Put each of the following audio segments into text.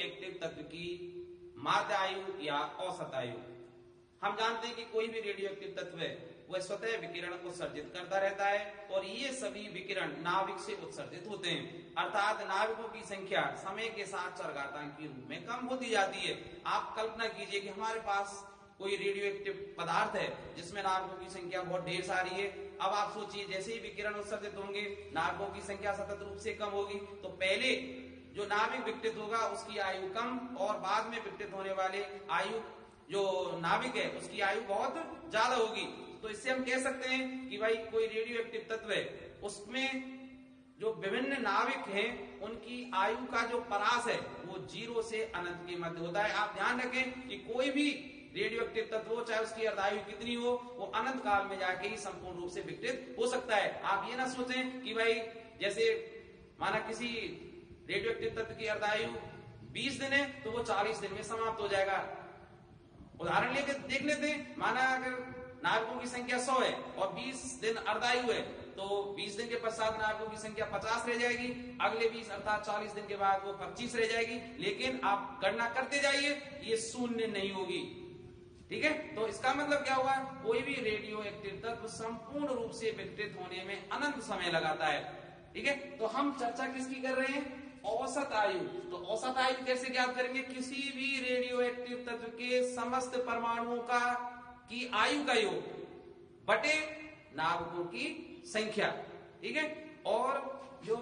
Active तत्व की माध्य आयु या औसत आयु। हम जानते हैं कि कोई भी रेडियो एक्टिव तत्व है वह स्वतः विकिरण उत्सर्जित करता रहता है और ये सभी विकिरण नाभिक से उत्सर्जित होते हैं, अर्थात नाभिकों की संख्या समय के साथ चरघातांक के रूप में कम होती जाती है। आप कल्पना कीजिए कि हमारे पास कोई रेडियो एक्टिव पदार्थ है जिसमें नाभिकों की संख्या बहुत ढेर सारी है। अब आप सोचिए, जैसे ही विकिरण उत्सर्जित होंगे नाभिकों की संख्या सतत रूप से कम होगी, तो पहले जो नाभिक विकटित होगा उसकी आयु कम और बाद में विकटित होने वाले आयु जो नाभिक है उसकी आयु बहुत ज्यादा होगी। तो इससे हम कह सकते हैं कि भाई कोई रेडियो एक्टिव तत्व है उसमें जो विभिन्न नाभिक हैं उनकी आयु का जो परास है वो 0 से अनंत के मध्य होता है। आप ध्यान रखें कि कोई भी रेडियो एक्टिव तत्व हो, चाहे उसकी अर्धायु कितनी हो, वो अनंत काल में जाके ही संपूर्ण रूप से विकटित हो सकता है। आप ये ना सोचें कि भाई जैसे माना किसी रेडियो एक्टिव तत्व की अर्धायु 20 दिन है तो वो 40 दिन में समाप्त हो जाएगा। उदाहरण लेके देख लेते हैं, माना अगर नाभिकों की संख्या 100 है और 20 दिन अर्धायु है तो 20 दिन के पश्चात नाभिकों की संख्या 50 रह जाएगी, अगले 20 अर्थात 40 दिन के बाद वो 25 रह जाएगी। लेकिन आप गणना करते जाइए, ये शून्य नहीं होगी। ठीक है, तो इसका मतलब क्या हुआ, कोई भी रेडियो एक्टिव तत्व संपूर्ण रूप से विकटित होने में अनंत समय लगाता है। ठीक है, तो हम चर्चा किसकी कर रहे हैं, औसत आयु। तो औसत आयु कैसे ज्ञात करेंगे, किसी भी रेडियो एक्टिव तत्व के समस्त परमाणुओं की आयु का योग बटे नाभिकों की संख्या। ठीक है, और जो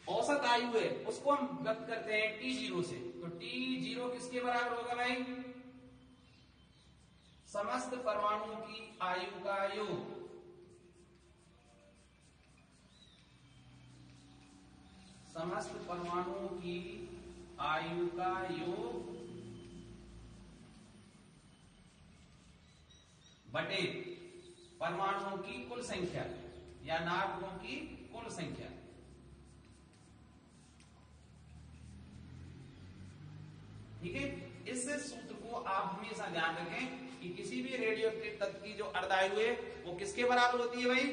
औसत आयु है उसको हम व्यक्त करते हैं T0 से। तो T0 किसके बराबर होगा भाई, समस्त परमाणुओं की आयु का योग समस्त परमाणुओं की आयु का योग बटे परमाणुओं की कुल संख्या या नाभिकों की कुल संख्या। ठीक है, इस सूत्र को आप हमेशा ध्यान रखें कि किसी भी रेडियो एक्टिव तत्व की जो अर्धायु है वो किसके बराबर होती है भाई,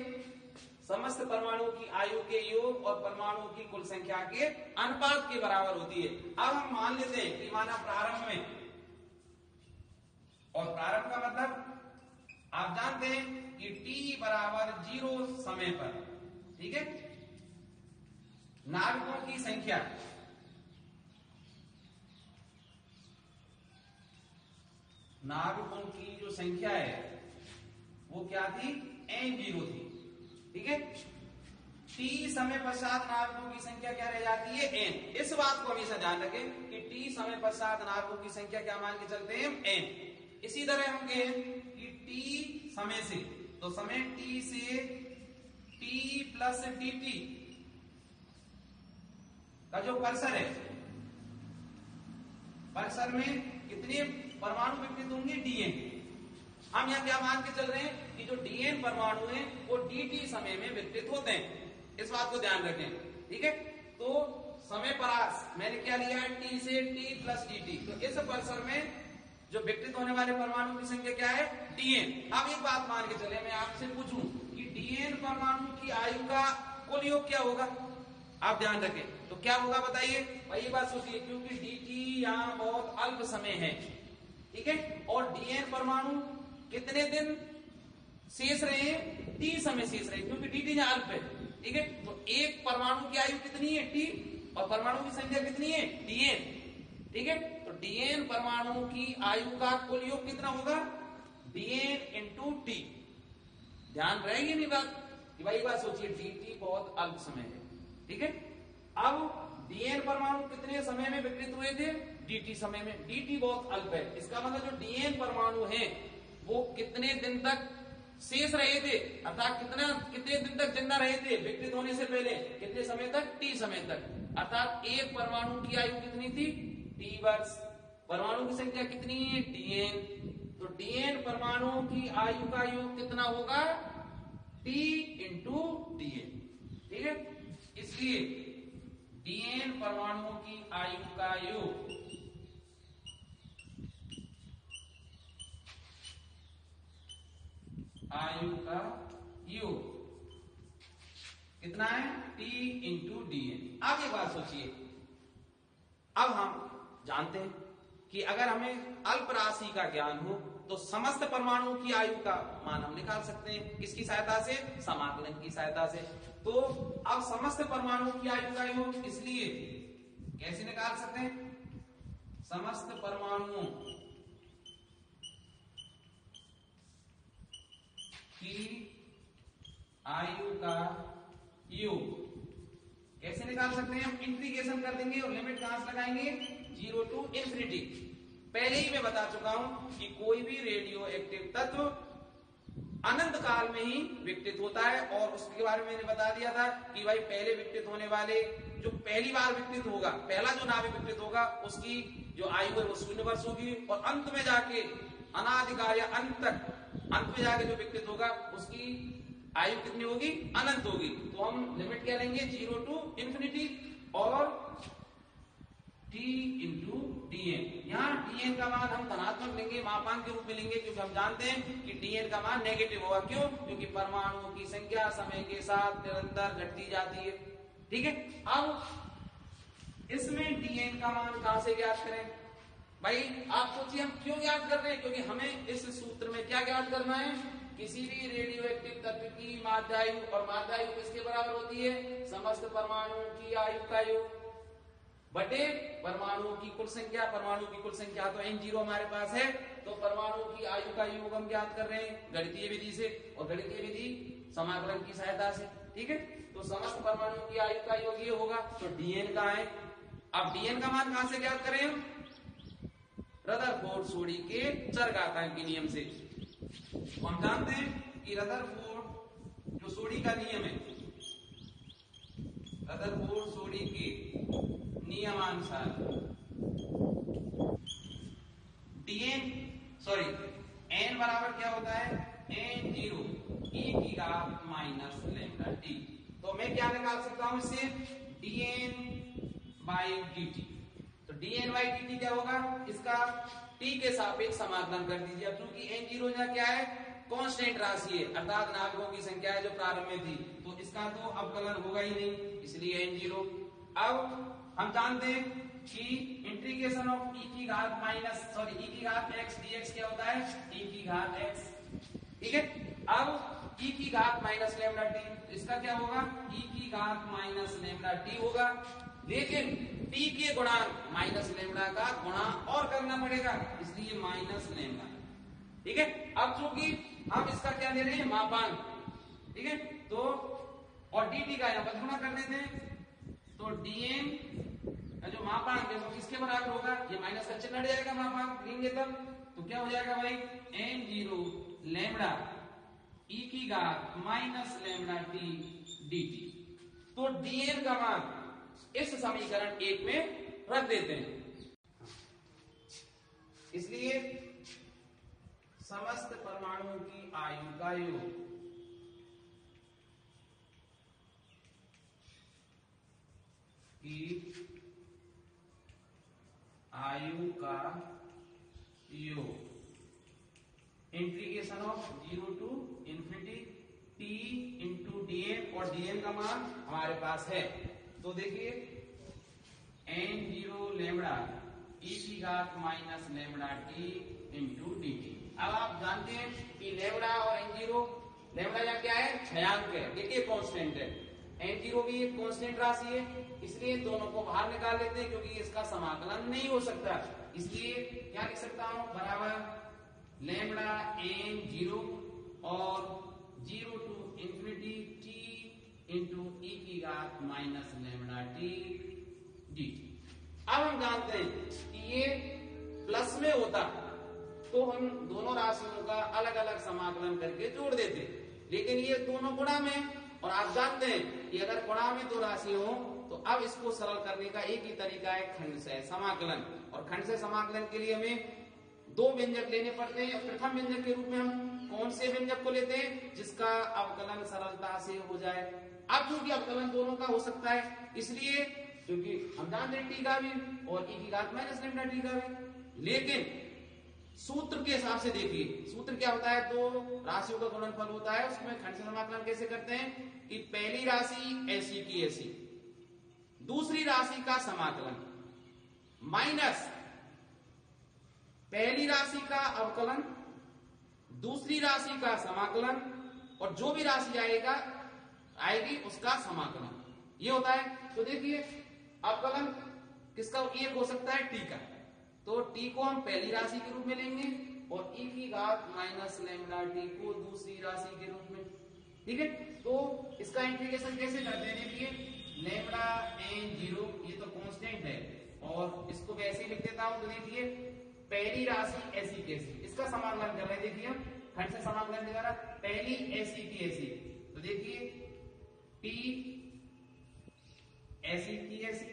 समस्त परमाणुओं की आयु के योग और परमाणुओं की कुल संख्या के अनुपात के बराबर होती है। अब हम मान लेते हैं कि माना प्रारंभ में, और प्रारंभ का मतलब आप जानते हैं कि t बराबर 0 समय पर, ठीक है, नाभिकों की संख्या नाभिकों की जो संख्या है वो क्या थी, n0 थी। ठीक है, t समय पश्चात नाभिकों की संख्या क्या रह जाती है, n। इस बात को हमेशा ध्यान रखें कि t समय पश्चात नाभिकों की संख्या क्या मान के चलते हैं, n। इसी तरह हम कहें कि t समय से, तो समय t से t प्लस dt का जो परिसर है, परिसर में कितने परमाणु विकसित होंगे, dn। हम यहां क्या मान के चल रहे हैं कि जो dn परमाणु हैं वो dt समय में विकसित होते हैं, इस बात को ध्यान रखें। ठीक है, तो समय परास मैंने क्या लिया है, t से t प्लस dt। तो इस परिसर में जो विकसित होने वाले परमाणु की संख्या क्या है, dn। अब एक बात मान के चले, मैं आपसे पूछूं कि dn परमाणु की आयु का कुल योग क्या होगा, आप ध्यान रखें। तो क्या होगा बताइए भाई, ये बात सोचिए, क्योंकि dt यहां बहुत अल्प समय है। ठीक है, और dn परमाणु कितने दिन शेष रहे हैं, t समय शेष रहे, क्योंकि dt यहां अल्प है। ठीक है, तो एक परमाणु की आयु कितनी है, t, और परमाणु की संख्या कितनी है, dn। ठीक है, तो dn परमाणु की आयु का कुल योग कितना होगा, dn इंटू t। ध्यान रहेगी नहीं बात कि भाई, बात सोचिए dt बहुत अल्प समय है। ठीक है, अब dn परमाणु कितने समय में विकसित हुए थे, dt समय में। dt बहुत अल्प है, इसका मतलब जो dn परमाणु हैं वो कितने दिन तक शेष रहे थे, अर्थात कितने दिन तक जिंदा रहे थे विकसित होने से पहले, कितने समय तक, t समय तक। अर्थात एक परमाणु की आयु कितनी थी, t वर्ष। परमाणु की संख्या कितनी है, dn। तो dn परमाणुओं की आयु का योग कितना होगा, t इंटू dn। ठीक है, इसलिए dn परमाणुओं की आयु का योग कितना है, t इंटू dn। अब एक बात सोचिए, अब हम जानते हैं कि अगर हमें अल्प राशि का ज्ञान हो तो समस्त परमाणुओं की आयु का मान हम निकाल सकते हैं। किसकी सहायता से? समाकलन की सहायता से। तो अब समस्त परमाणुओं की आयु का योग इसलिए कैसे निकाल सकते हैं? समस्त परमाणुओं की आयु का योग कैसे निकाल सकते हैं? हम इंटीग्रेशन कर देंगे और लिमिट कहां से लगाएंगे? 0 to इंफिनिटी। पहले ही मैं बता चुका हूं कि कोई भी रेडियो एक्टिव तत्व अनंत काल में ही विकसित होता है, और उसके बारे में मैंने बता दिया था कि भाई पहले विकसित होने वाले जो पहली बार विकसित होगा, पहला जो नाभिक विकसित होगा उसकी जो आयु है वो 0 वर्ष होगी, और अंत में जाके अनादिकाल या अंत में जाके जो विकसित होगा उसकी आयु कितनी होगी? अनंत होगी। तो हम लिमिट क्या लेंगे? 0 to इंफिनिटी और t इंटू dn। यहाँ dn का मान हम धनात्मक लेंगे, मापांक के रूप में लेंगे, क्योंकि हम जानते हैं कि dn का मान नेगेटिव होगा। क्यों? क्योंकि परमाणुओं की संख्या समय के साथ निरंतर घटती जाती है। ठीक है, अब इसमें dn का मान कहां से ज्ञात करें? भाई आप सोचिए हम क्यों ज्ञात कर रहे हैं? क्योंकि हमें इस सूत्र में क्या ज्ञात करना है? किसी भी रेडियो एक्टिव तत्व की माध्यायु, और माध्यायु किसके बराबर होती है? समस्त परमाणुओं की आयु का योग बटे परमाणुओं की कुल संख्या। परमाणु की कुल संख्या तो n0 हमारे पास है, तो परमाणुओं की आयु का योग हम ज्ञात कर रहे हैं गणितीय विधि से, और गणितीय विधि समाकलन की सहायता से। ठीक है, तो समस्त परमाणुओं की आयु का योग ये होगा। तो dn कहां है? अब dn का मान कहां से ज्ञात करें हम? रदरफोर्ड सोडी के चरघातांक के नियम से। तो हम जानते हैं कि रदरफोर्ड जो सोडी का नियम है, रदरफोर्ड सोडी के नियमानुसार n बराबर क्या होता है? n0 e की घात माइनस लैम्डा t। तो मैं क्या निकाल सकता हूं इससे? dn by dt। तो dn बाई dt क्या होगा? इसका t के सापेक्ष समाकलन कर दीजिए। अब चूंकि n0 यहाँ क्या है? कांस्टेंट राशि है, अर्थात नाभिकों की संख्या है जो प्रारंभ में थी, तो इसका तो अवकलन होगा ही नहीं, इसलिए n0। अब हम जानते हैं कि इंटीग्रेशन ऑफ e की घात x dx क्या होता है? e की घात x। ठीक है, अब e की घात माइनस लैम्डा t, इसका क्या होगा? e की घात माइनस लैम्डा t होगा, लेकिन t के गुणांक माइनस लैम्डा का गुणा और करना पड़ेगा, इसलिए माइनस लैम्डा। ठीक है, अब चूंकि हम इसका क्या ले रहे हैं? मापांक। ठीक है, तो और dt का यहां पर गुणा कर देते हैं, तो dn का जो मापांक है वो किसके बराबर होगा? ये माइनस का चिन्ह हट जाएगा, मापांक लेंगे तब, तो क्या हो जाएगा भाई? n0 लैम्डा e की घात माइनस लैम्डा t dt। तो dn का मान इस समीकरण 1 में रख देते हैं। इसलिए समस्त परमाणुओं की आयु का योग integration of 0 to infinity t into dn, और dn का मान हमारे पास है। तो देखिए n0 लैम्डा e की घात minus lambda t into dt। अब आप जानते हैं कि लैम्डा और n0, लैम्डा या क्या है? क्षयांक है, देखिए कांस्टेंट है, n0 भी एक कांस्टेंट राशि है, इसलिए दोनों को बाहर निकाल लेते हैं क्योंकि इसका समाकलन नहीं हो सकता। इसलिए क्या लिख सकता हूं? बराबर लैम्डा n0 और 0 to infinity t into e की घात माइनस लैम्डा t dt। अब हम जानते हैं कि ये प्लस में होता तो हम दोनों राशियों का अलग अलग समाकलन करके जोड़ देते, लेकिन ये दोनों गुणा में, और आप जानते हैं कि अगर गुणा में दो राशि हो तो अब इसको सरल करने का एक ही तरीका है खंडशः समाकलन। और खंडशः समाकलन के लिए हमें दो व्यंजक लेने पड़ते हैं। प्रथम व्यंजक के रूप में हम कौन से व्यंजक को लेते हैं? जिसका अवकलन सरलता से हो जाए। अब क्योंकि अवकलन दोनों का हो सकता है, इसलिए क्योंकि हम जानते हैं टी का भी और e की घात माइनस लैम्डा टी का भी, लेकिन सूत्र के हिसाब से देखिए, सूत्र क्या होता है? दो राशियों का गुणनफल होता है, उसमें खंडशः समाकलन कैसे करते हैं कि पहली राशि ऐसी की ऐसी, दूसरी राशि का समाकलन माइनस पहली राशि का अवकलन, दूसरी राशि का समाकलन और जो भी राशि आएगी उसका समाकलन, ये होता है। तो देखिए अवकलन किसका, एक हो सकता है टी का, तो टी को हम पहली राशि के रूप में लेंगे और e की घात माइनस लैम्डा टी को दूसरी राशि के रूप में, ठीक है। तो इसका इंटीग्रेशन कैसे करते हैं, देखिए लैम्डा एन जीरो, ये तो कांस्टेंट है और इसको वैसे ही लिख देता हूं। तो देखिए पहली राशि ऐसी कैसी, इसका समाकलन कर रहे हैं, देखिए हम खंड से समाकलन दिखा रहा, पहली ऐसी की ऐसी, तो देखिए टी ऐसी की ऐसी,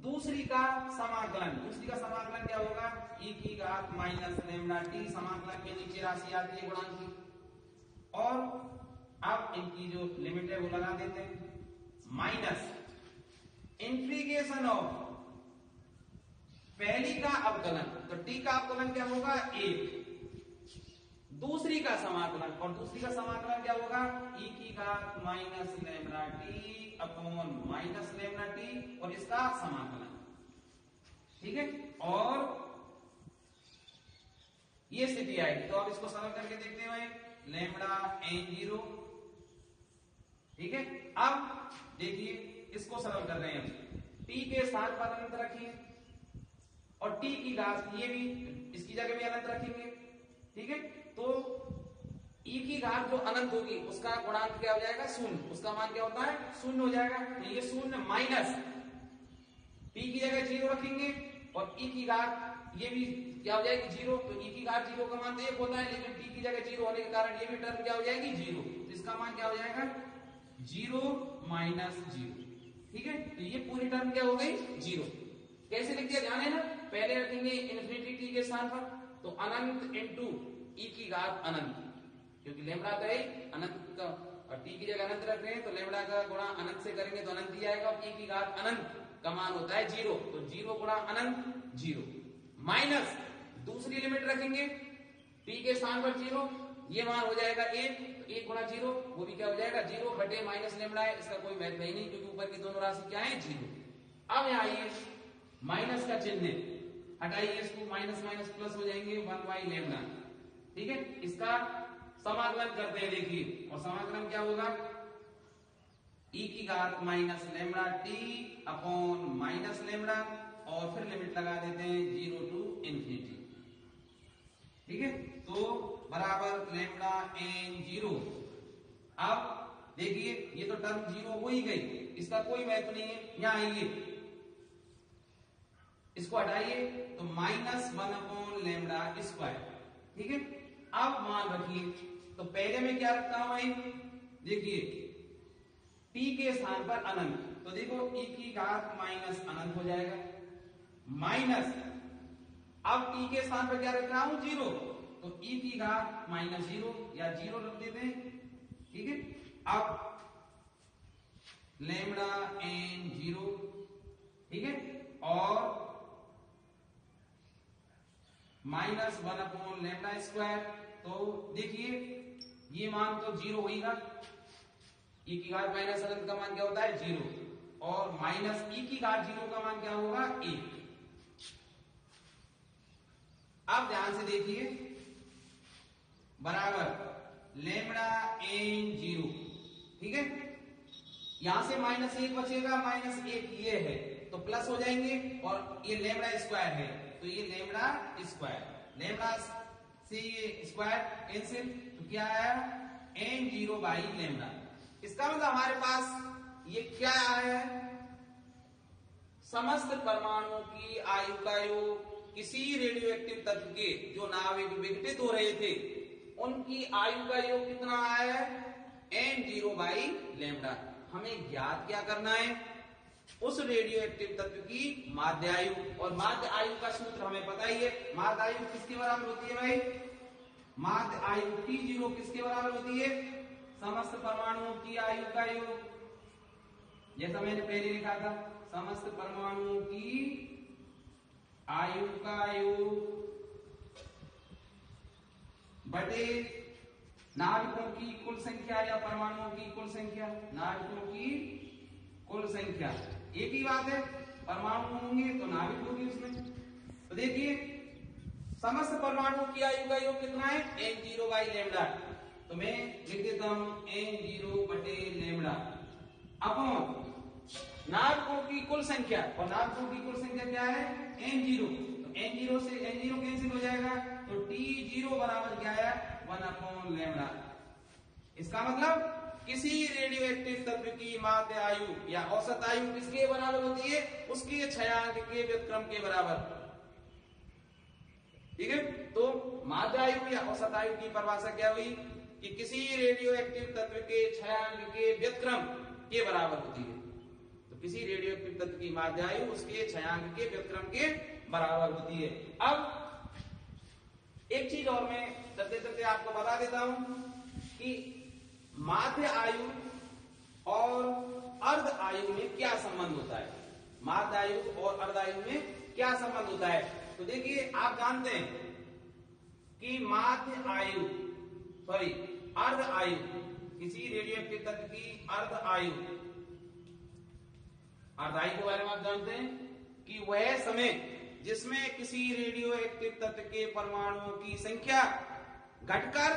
दूसरी का समाकलन, दूसरी का समाकलन क्या होगा, e की घात माइनस लैम्डा टी, समाकलन में नीचे राशि आती है गुणांक की, और अब इनकी जो लिमिट है वो लगा देते हैं, माइनस इंटीग्रेशन ऑफ पहली का अवकलन, तो टी का अवकलन क्या होगा एक, दूसरी का समाकलन, और दूसरी का समाकलन क्या होगा, e की घात minus lambda T upon minus lambda T और इसका समाकलन, ठीक है। और ये स्थिति आएगी, तो अब इसको सरल करके देखते हैं, लैम्डा एन जीरो, ठीक है। अब देखिए इसको सरल कर रहे हैं, टी के स्थान पर अनंत रखिए और टी की घात ये भी इसकी जगह भी अनंत रखेंगे, ठीक है। तो e की घात जो अनंत होगी उसका गुणांक क्या हो जाएगा, शून्य, उसका मान क्या होता है, शून्य हो जाएगा। तो ये शून्य माइनस t की जगह जीरो रखेंगे और e की घात ये भी क्या हो जाएगी जीरो, तो e की घात जीरो का मान तो एक होता है, लेकिन t की जगह जीरो होने के कारण ये भी टर्म क्या हो जाएगी जीरो, तो इसका मान क्या हो जाएगा जीरो माइनस जीरो, ठीक है। तो ये पूरी टर्म क्या हो गई जीरो। कैसे लिख दिया ध्यान है ना, पहले रखेंगे इन्फिनिटी t के स्थान पर, तो अनंत इंटू e की घात अनंत, क्योंकि लैम्डा तो है अनंत का और t की जगह अनंत रख रहे हैं, तो लैम्डा का गुणा अनंत से करेंगे तो अनंत ही आएगा, और e की घात अनंत का मान होता है जीरो, तो जीरो गुणा अनंत जीरो, माइनस दूसरी लिमिट रखेंगे t के स्थान पर जीरो, ये मान हो जाएगा एक, तो एक गुणा जीरो वो भी क्या हो जाएगा जीरो बटे माइनस लैम्डा है, इसका कोई महत्व ही नहीं क्योंकि ऊपर की दोनों राशि क्या है जीरो। अब यहाँ आइए माइनस का चिन्ह हटाइए, इसको माइनस माइनस प्लस हो जाएंगे 1 बाई लैम्डा, ठीक है। इसका समाकलन करते हैं, देखिए, और समाकलन क्या होगा, e की घात minus lambda T upon minus lambda और फिर लिमिट लगा देते हैं जीरो टू इंफिनिटी, ठीक है। तो बराबर लैम्डा एन जीरो। अब देखिए ये तो टर्म जीरो हो ही गई, इसका कोई महत्व नहीं है। यहां आइए इसको हटाइए, तो minus one upon lambda square, ठीक है। अब मान रखिए, तो पहले में क्या रखता हूं भाई, देखिए t के स्थान पर अनंत, तो देखो e की घात माइनस अनंत हो जाएगा, माइनस अब t के स्थान पर क्या रख रहा हूं जीरो, तो e की घात माइनस जीरो या जीरो रख देते हैं, ठीक है। अब लैम्डा एन जीरो, ठीक है, और minus one upon lambda square, तो देखिए ये मान तो जीरो होगा, e की घात माइनस अनंत का मान क्या होता है जीरो, और माइनस e की घात जीरो का मान क्या होगा एक। अब ध्यान से देखिए, बराबर लैम्डा एन जीरो, ठीक है। यहां से माइनस एक बचेगा, माइनस एक ये है तो प्लस हो जाएंगे, और ये लैम्डा स्क्वायर है तो ये लैम्डा स्क्वायर, लैम्डा से ये स्क्वायर कैंसिल, तो क्या आया एन जीरो बाई लैम्डा। इसका मतलब हमारे पास ये क्या आया है, समस्त परमाणुओं की आयु का योग किसी रेडियो एक्टिव तत्व के जो नाभिक विघटित हो रहे थे उनकी आयु का योग कितना आया है एन जीरो बाई लैम्डा। हमें ज्ञात क्या करना है, उस रेडियो एक्टिव तत्व की माध्य आयु, और माध्य आयु का सूत्र हमें पता ही है। माध्य आयु किसके बराबर होती है भाई, माध्य आयु टी जीरो किसके बराबर होती है, समस्त परमाणुओं की आयु का योग, जैसा मैंने पहले लिखा था, समस्त परमाणुओं की आयु का योग बटे नाभिकों की कुल संख्या या परमाणुओं की कुल संख्या, नाभिकों की कुल संख्या एक ही बात है, परमाणु होंगे तो नाभिक होगी उसमें। तो देखिए समस्त परमाणु की आयु का योग कितना है n0 बाई लैम्डा। तो मैं लिख देता हूं n0 बटे लैम्डा अपॉन नाभिकों की कुल संख्या, और नाभिकों की कुल संख्या क्या है n0। तो n0 से n0 कैंसिल हो जाएगा, तो t0 बराबर क्या है 1 अपॉन लैम्डा। इसका मतलब किसी रेडियो एक्टिव तत्व की माध्य आयु या औसत आयु किसके बराबर होती है, उसके क्षयांक के व्युत्क्रम के बराबर। ठीक है, तो माध्य आयु या औसत आयु की परिभाषा क्या हुई कि किसी रेडियो एक्टिव तत्व के क्षयांक के व्युत्क्रम के बराबर होती है। तो किसी रेडियो एक्टिव तत्व की माध्य आयु उसके क्षयांक के व्युत्क्रम के बराबर होती है। अब एक चीज और मैं चलते चलते आपको बता देता हूं कि माध्य आयु और अर्ध आयु में क्या संबंध होता है। माध्य आयु और अर्ध आयु में क्या संबंध होता है, तो देखिए आप जानते हैं कि माध्य आयु अर्ध आयु, किसी रेडियो एक्टिव तत्व की अर्ध आयु के बारे में आप जानते हैं कि वह समय जिसमें किसी रेडियो एक्टिव तत्व के परमाणुओं की संख्या घटकर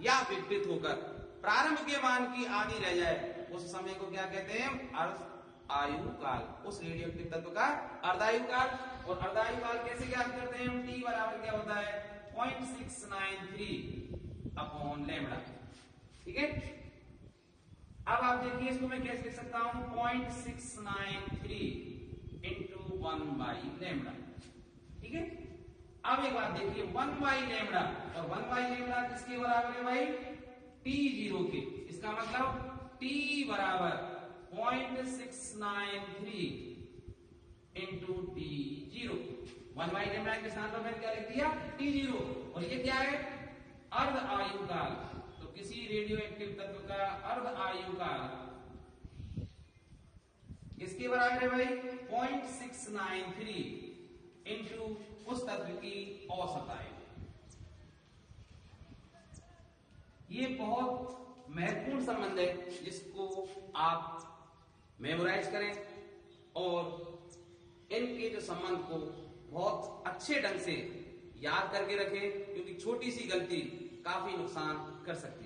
या विकृत होकर प्रारंभ के मान की आधी रह जाए, उस समय को क्या कहते हैं अर्ध आयु काल। उस रेडियो एक्टिव तत्व का अर्धायु काल। और अर्धायु काल कैसे ज्ञात करते हैं हम, t बराबर क्या होता है 0.693 अपॉन लैम्डा। ठीक है, अब आप देखिए इसको मैं कैसे लिख सकता हूं 0.693 इंटू 1 बाई लैम्डा। ठीक है, अब एक बात देखिए 1 बाई लैम्डा, और 1 बाई लैम्डा किसके बराबर है भाई t0 के। इसका मतलब t बराबर 0.693 इंटू t0। 1 बाई लैम्डा के स्थान पर मैंने क्या लिख दिया t0, और ये क्या है अर्ध आयु काल। तो किसी रेडियो एक्टिव तत्व का अर्ध आयु काल किसके बराबर है भाई 0.693 इंटू उस तत्व की औसत आयु। ये बहुत महत्वपूर्ण संबंध है जिसको आप मेमोराइज करें और इनके जो संबंध को बहुत अच्छे ढंग से याद करके रखें, क्योंकि छोटी सी गलती काफी नुकसान कर सकती है।